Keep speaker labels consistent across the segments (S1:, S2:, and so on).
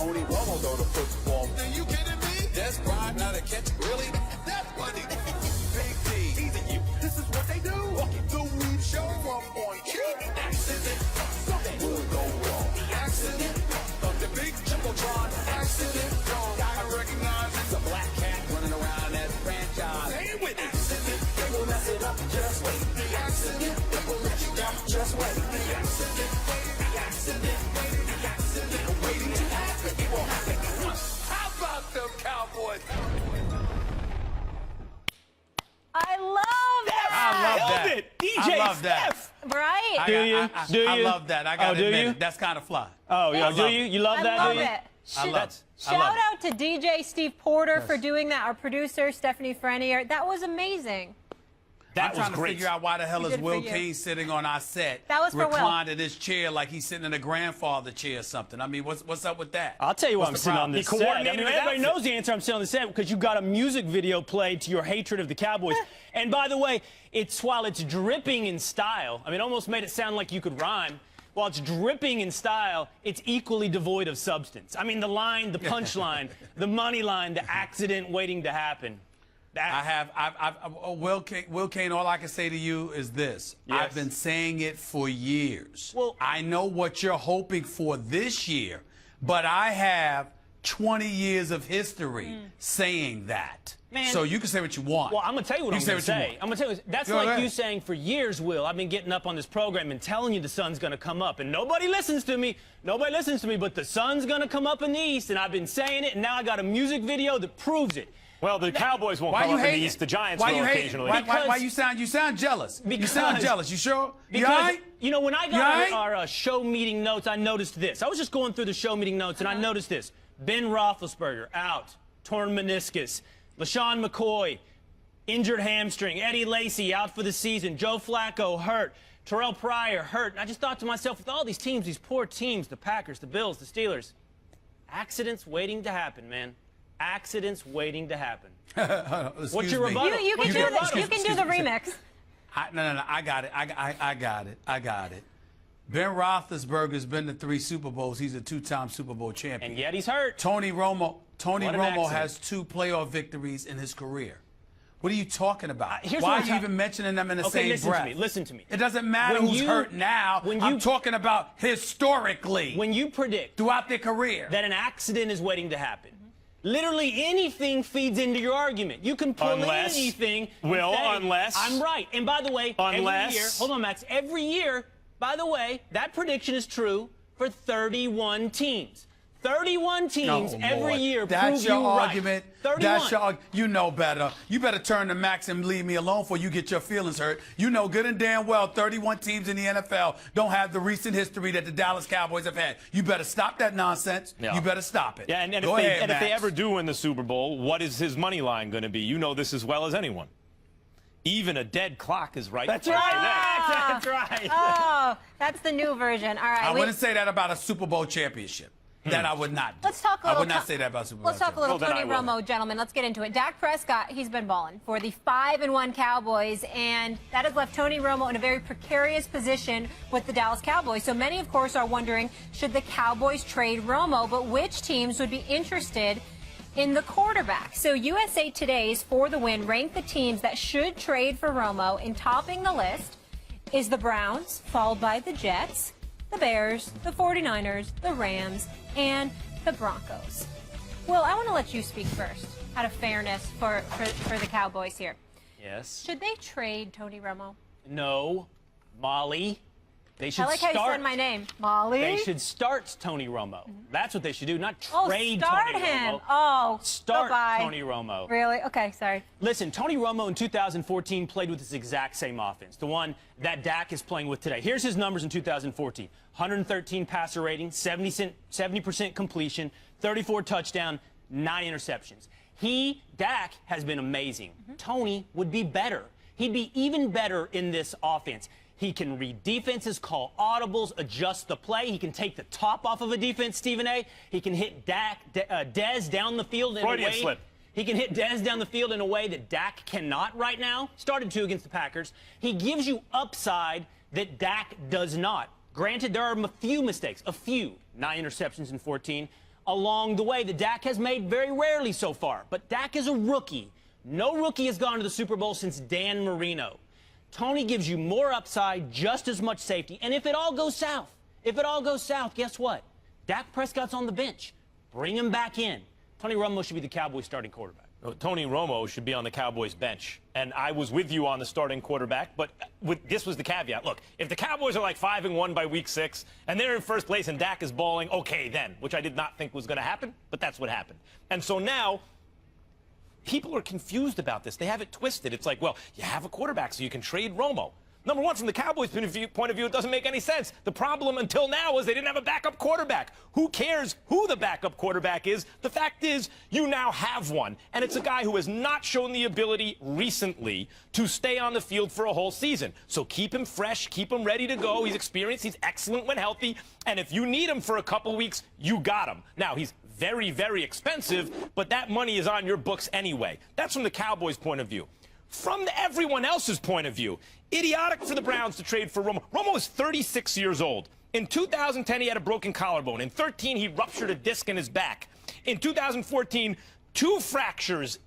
S1: Tony Romo throw the football. Are you kidding me? That's pride, not a catch. Really? That's funny. Big D, teasing you. This is what they do. The weed show up on cue. Accident, something will go wrong. Accident, of the big jumbotron. Accident, I recognize it's a black cat running around that franchise. Say it with me. Accident, they will mess it up. Just wait. The accident, they will let you down. Just wait. The accident, the accident, the accident, waiting to happen. It won't happen. How about them Cowboys?
S2: I love that.
S3: I love that.
S4: DJ
S3: I love that.
S4: Steph.
S2: Right?
S3: I love that. I got to admit it. That's kind of fly.
S4: Oh, yeah. Do you? You love that,
S2: I love
S4: do you?
S2: it.
S3: I love
S2: Shout out to DJ Steve Porter for doing that. Our producer, Stephanie Frenier. That was amazing.
S3: I'm trying to figure out why the hell
S2: He
S3: is
S2: did it for
S3: Will
S2: you.
S3: Kane sitting on our set,
S2: That was for Will.
S3: reclined in his chair like he's sitting in a grandfather chair or something. I mean, what's up with that?
S4: I'll tell you why I'm
S3: What's the
S4: sitting on
S3: problem?
S4: this
S3: He
S4: set. I
S3: coordinated
S4: mean,
S3: his
S4: everybody
S3: outfit.
S4: knows the answer. I'm sitting on the set because you got a music video played to your hatred of the Cowboys. And by the way, while it's dripping in style, I mean, it almost made it sound like you could rhyme. While it's dripping in style, it's equally devoid of substance. I mean, the line, the punchline, the money line, the accident waiting to happen.
S3: Will Kane, all I can say to you is this.
S4: Yes.
S3: I've been saying it for years.
S4: Well,
S3: I know what you're hoping for this year, but I have 20 years of history saying that.
S4: Man.
S3: So you can say what you want.
S4: Well, I'm going to tell you what I'm going to say. I'm going to tell you, that's
S3: Go
S4: like
S3: ahead.
S4: you saying for years, Will, I've been getting up on this program and telling you the sun's going to come up, and nobody listens to me. Nobody listens to me, but the sun's going to come up in the east, and I've been saying it, and now I got a music video that proves it.
S5: Well, the Cowboys won't come up in the East. The Giants will occasionally.
S3: Why you sound jealous? You sound jealous. You sure? You all right?
S4: You know, when I got our show meeting notes, I noticed this. I was just going through the show meeting notes, and I noticed this. Ben Roethlisberger, out. Torn meniscus. LaShawn McCoy, injured hamstring. Eddie Lacy, out for the season. Joe Flacco, hurt. Terrell Pryor, hurt. And I just thought to myself, with all these teams, these poor teams, the Packers, the Bills, the Steelers, accidents waiting to happen, man. Accidents waiting to happen. What's your rebuttal?
S2: You can do this. You can do the remix.
S3: No. I got it. I got it. Ben Roethlisberger's been to 3 Super Bowls. He's a 2-time Super Bowl champion.
S4: And yet he's hurt.
S3: Tony Romo
S4: accident.
S3: has 2 playoff victories in his career. What are you talking about?
S4: Here's
S3: Why
S4: what
S3: are you even mentioning them in the same breath?
S4: Listen to me.
S3: It doesn't matter who's hurt now. I'm talking about historically.
S4: When you predict
S3: throughout their career
S4: that an accident is waiting to happen, literally anything feeds into your argument. You can pull anything.
S5: Unless
S4: I'm right. And by the way, every year, hold on, Max. Every year, by the way, that prediction is true for 31 teams. 31 teams every year
S3: That's
S4: prove
S3: your
S4: you
S3: argument.
S4: Right. 31.
S3: That's your argument. You know better. You better turn to Max and leave me alone before you get your feelings hurt. You know good and damn well 31 teams in the NFL don't have the recent history that the Dallas Cowboys have had. You better stop that nonsense.
S5: Yeah.
S3: You better stop it.
S5: Yeah, and
S3: Go ahead,
S5: if they
S3: Max.
S5: ever do win the Super Bowl, what is his money line going to be? You know this as well as anyone. Even a dead clock is right.
S4: That's right. That's right.
S2: Oh, that's the new version. All right.
S3: I wouldn't say that about a Super Bowl championship. That I would not do.
S2: Let's talk a little.
S3: I would not say that about Super Bowl.
S2: Let's talk a little
S5: Well, then
S2: Tony
S5: I will.
S2: Romo, gentlemen. Let's get into it. Dak Prescott, he's been balling for the 5-1 Cowboys, and that has left Tony Romo in a very precarious position with the Dallas Cowboys. So many, of course, are wondering, should the Cowboys trade Romo? But which teams would be interested in the quarterback? So USA Today's For the Win ranked the teams that should trade for Romo, and topping the list is the Browns, followed by the Jets, the Bears, the 49ers, the Rams, and the Broncos. Will, I want to let you speak first out of fairness for the Cowboys here.
S4: Yes.
S2: Should they trade Tony Romo?
S4: No. Molly. They should
S2: I like how you said my name. Molly?
S4: They should start Tony Romo. That's what they should do, not trade
S2: start
S4: Tony
S2: him.
S4: Romo.
S2: Oh,
S4: Start
S2: goodbye.
S4: Tony Romo.
S2: Really? Okay, sorry.
S4: Listen, Tony Romo in 2014 played with this exact same offense, the one that Dak is playing with today. Here's his numbers in 2014. 113 passer rating, 70% completion, 34 touchdown, 9 interceptions. Dak has been amazing. Tony would be better. He'd be even better in this offense. He can read defenses, call audibles, adjust the play. He can take the top off of a defense, Stephen A. He can hit Dez down the field in a way.
S5: Slip.
S4: He can hit Dez down the field in a way that Dak cannot right now. Started to against the Packers. He gives you upside that Dak does not. Granted, there are a few mistakes, 9 interceptions in 14. along the way that Dak has made very rarely so far. But Dak is a rookie. No rookie has gone to the Super Bowl since Dan Marino. Tony gives you more upside, just as much safety. And if it all goes south, guess what? Dak Prescott's on the bench. Bring him back in. Tony Romo should be the Cowboys starting quarterback.
S5: Tony Romo should be on the Cowboys bench. And I was with you on the starting quarterback, but this was the caveat. Look, if the Cowboys are like 5-1 by week 6 and they're in first place and Dak is balling, okay then, which I did not think was going to happen, but that's what happened. And so now people are confused about this. They have it twisted. It's like, well, you have a quarterback so you can trade Romo. Number one, from the Cowboys' point of view, it doesn't make any sense. The problem until now is they didn't have a backup quarterback. Who cares who the backup quarterback is? The fact is, you now have one. And it's a guy who has not shown the ability recently to stay on the field for a whole season. So keep him fresh, keep him ready to go. He's experienced, he's excellent when healthy. And if you need him for a couple weeks, you got him. Now, he's very, very expensive, but that money is on your books anyway. That's from the Cowboys' point of view. From everyone else's point of view, idiotic for the Browns to trade for Romo. Romo is 36 years old. In 2010, he had a broken collarbone. In 2013, he ruptured a disc in his back. In 2014, 2 fractures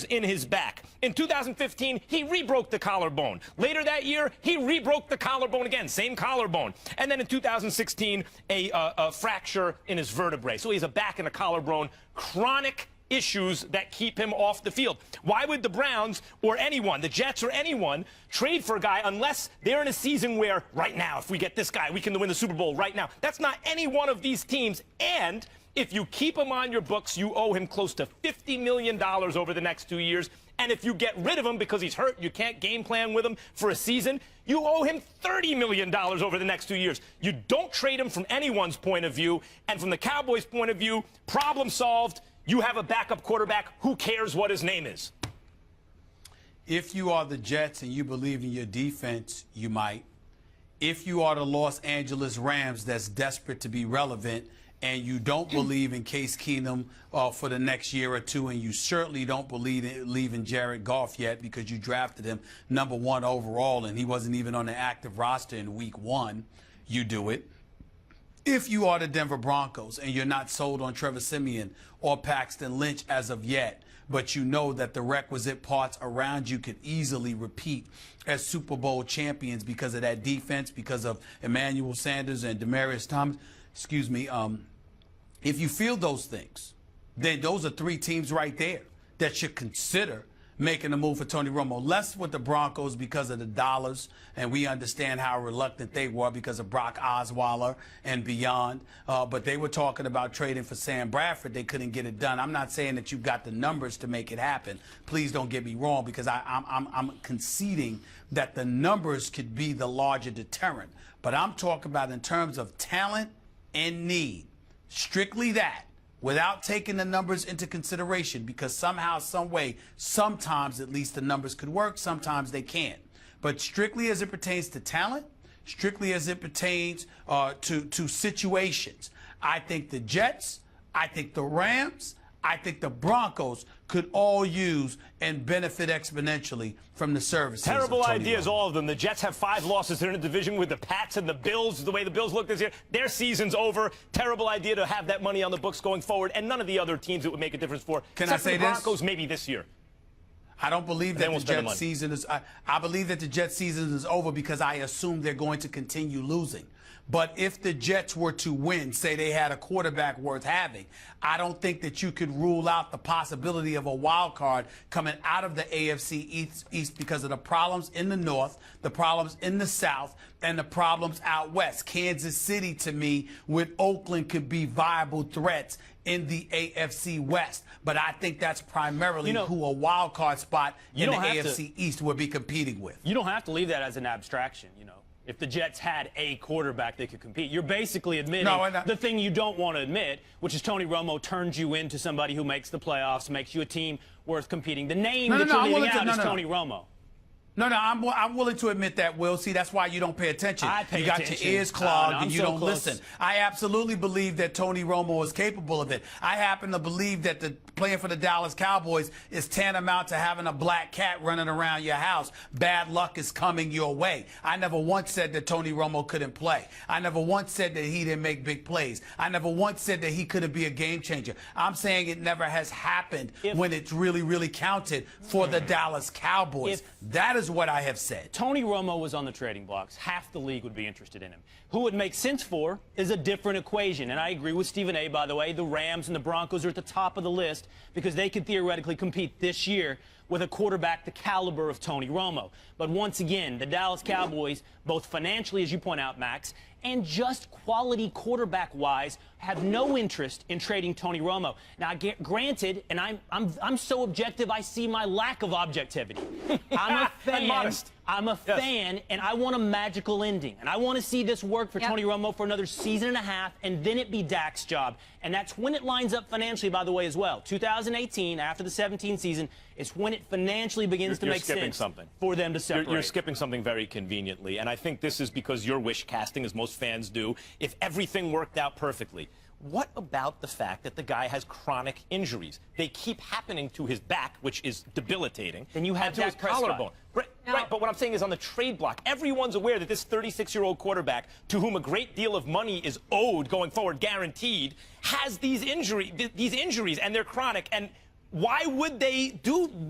S5: in his back. In 2015, he rebroke the collarbone. Later that year, he rebroke the collarbone again, same collarbone. And then in 2016, a fracture in his vertebrae. So he has a back and a collarbone, chronic issues that keep him off the field. Why would the Browns or anyone, the Jets or anyone, trade for a guy unless they're in a season where, right now, if we get this guy, we can win the Super Bowl right now? That's not any one of these teams. And if you keep him on your books, you owe him close to $50 million over the next 2 years. And if you get rid of him because he's hurt, you can't game plan with him for a season, you owe him $30 million over the next 2 years. You don't trade him from anyone's point of view. And from the Cowboys' point of view, problem solved. You have a backup quarterback. Who cares what his name is?
S3: If you are the Jets and you believe in your defense, you might. If you are the Los Angeles Rams that's desperate to be relevant and you don't believe in Case Keenum for the next year or two, and you certainly don't believe in Jared Goff yet because you drafted him #1 overall and he wasn't even on the active roster in week 1, you do it. If you are the Denver Broncos and you're not sold on Trevor Siemian or Paxton Lynch as of yet, but you know that the requisite parts around you could easily repeat as Super Bowl champions because of that defense, because of Emmanuel Sanders and Demaryius Thomas, if you feel those things, then those are 3 teams right there that should consider making a move for Tony Romo. Less with the Broncos because of the dollars, and we understand how reluctant they were because of Brock Osweiler and beyond. But they were talking about trading for Sam Bradford. They couldn't get it done. I'm not saying that you've got the numbers to make it happen. Please don't get me wrong, because I'm conceding that the numbers could be the larger deterrent. But I'm talking about in terms of talent and need. Strictly that. Without taking the numbers into consideration, because somehow, some way, sometimes at least the numbers could work, sometimes they can't. But strictly as it pertains to talent, strictly as it pertains to situations, I think the Jets, I think the Rams, I think the Broncos could all use and benefit exponentially from the services.
S5: Terrible ideas, all of them. The Jets have 5 losses. They're in a division with the Pats and the Bills. The way the Bills look this year, their season's over. Terrible idea to have that money on the books going forward, and none of the other teams it would make a difference for.
S3: Can I say
S5: the Broncos, maybe this year.
S3: I don't believe that the Jets season is. I believe that the Jets season is over because I assume they're going to continue losing. But if the Jets were to win, say they had a quarterback worth having, I don't think that you could rule out the possibility of a wild card coming out of the AFC East because of the problems in the North, the problems in the South, and the problems out West. Kansas City, to me, with Oakland could be viable threats in the AFC West. But I think that's primarily who a wild card spot in the AFC East would be competing with.
S4: You don't have to leave that as an abstraction, If the Jets had a quarterback that could compete, you're basically admitting the thing you don't want to admit, which is Tony Romo turns you into somebody who makes the playoffs, makes you a team worth competing. The name that you're leaving out is Tony Romo.
S3: No, I'm willing to admit that, Will. See, that's why you don't pay attention.
S4: I pay
S3: you got
S4: attention.
S3: your ears clogged
S4: I'm
S3: and you
S4: so
S3: don't
S4: close.
S3: listen. I absolutely believe that Tony Romo is capable of it. I happen to believe that the playing for the Dallas Cowboys is tantamount to having a black cat running around your house. Bad luck is coming your way. I never once said that Tony Romo couldn't play. I never once said that he didn't make big plays. I never once said that he couldn't be a game changer. I'm saying it never has happened when it's really, really counted for the Dallas Cowboys. That is what I have said.
S4: Tony Romo was on the trading blocks, half the league would be interested in him. Who it makes sense for is a different equation. And I agree with Stephen A., by the way. The Rams and the Broncos are at the top of the list because they could theoretically compete this year with a quarterback the caliber of Tony Romo. But once again, the Dallas Cowboys, both financially, as you point out, Max, and just quality quarterback-wise, have no interest in trading Tony Romo. Now, granted, and I'm so objective, I see my lack of objectivity. I'm a fan.
S5: Modest.
S4: I'm a fan, and I want a magical ending. And I want to see this work for Tony Romo for another season and a half, and then it be Dak's job. And that's when it lines up financially, by the way, as well. 2018, after the 17 season, is when it financially begins to make sense for them to separate.
S5: You're skipping something very conveniently, and I think this is because you're wish casting, as most fans do, if everything worked out perfectly. What about the fact that the guy has chronic injuries? They keep happening to his back, which is debilitating.
S4: Then you have
S5: to his
S4: Dak Prescott.
S5: collarbone. Right, but what I'm saying is on the trade block, everyone's aware that this 36-year-old quarterback, to whom a great deal of money is owed going forward, guaranteed, has these injuries, and they're chronic. And why would they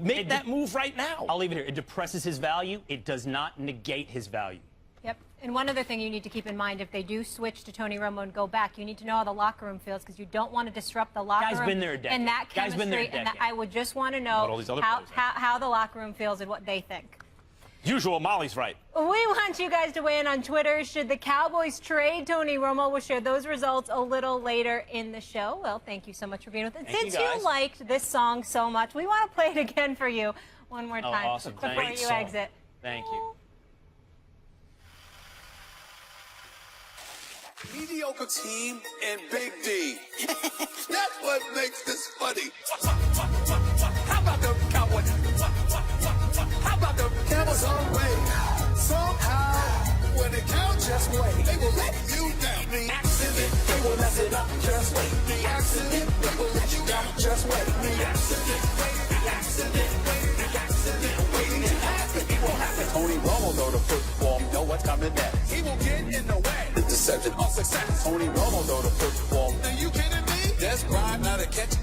S5: make that move right now?
S4: I'll leave it here. It depresses his value. It does not negate his value.
S2: Yep. And one other thing you need to keep in mind, if they do switch to Tony Romo and go back, you need to know how the locker room feels because you don't want to disrupt the locker room.
S4: Guy's been there a decade.
S2: And that chemistry.
S4: Guy's been there a decade.
S2: And I would just want to know how the locker room feels and what they think.
S5: Usual, Molly's right.
S2: We want you guys to weigh in on Twitter. Should the Cowboys trade Tony Romo? We'll share those results a little later in the show. Well, thank you so much for being with us. Since you liked this song so much, we want to play it again for you one more time
S4: awesome.
S2: before
S4: Great
S2: you
S4: song.
S2: exit.
S4: Thank you.
S1: Mediocre team and Big D. That's what makes this funny. How about the Cowboys? How about the Cowboys? Some way, somehow, when it counts, just wait. They will let you down. The accident, they will mess it up. Just wait. The accident, they will let you down. Just wait. The accident, the accident, the accident, waiting to happen. It will happen. Tony Romo know the football, know what's coming next. He will get in the way. The deception of success. Tony Romo know the football. Are you kidding me? That's right, not a catch.